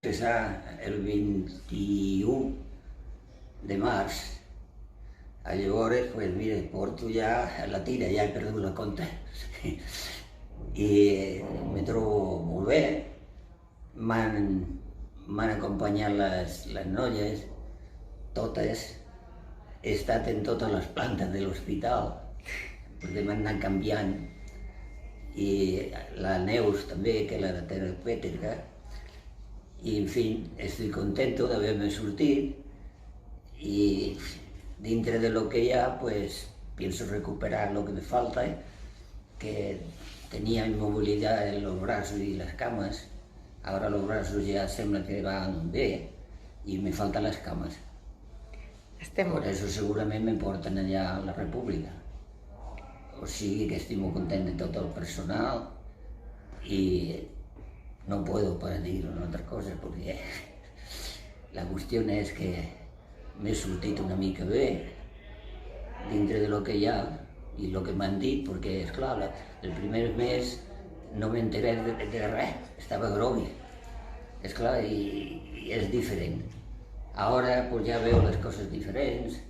El 21 de març. Llavors, pues, mira, porto ja la tira, ja he perdut la compte. I me trobo molt bé. M'han acompanyat les noies, totes. He estat en totes les plantes de l'hospital, perquè m'han anat canviant. I la Neus també, que era la terapèutica. Y en fin, estoy contento de haberme surtido y dentro de lo que ya, pues pienso recuperar lo que me falta, que tenía inmovilidad en los brazos y las camas. Ahora los brazos ya sembla que van bien y me faltan las camas. Por eso segurament me porten allà a la República. O sigui que estic molt content de tot el personal y no puedo para dir una otra cosa porque la cuestión es que m'he sortit una mica bé dintre de lo que hi ha i lo que m'han dit, perquè, esclar, el primer mes no m'enteré de res, estava grogui, esclar, i és diferent. Ara pues, ja veo les coses diferents,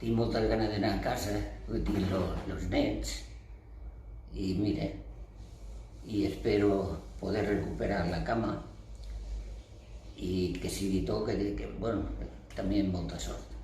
tinc moltes ganes d'anar a casa, perquè tinc els nets, i mira, y espero poder recuperar la cama y que sigui tot, que bueno, també molta sort.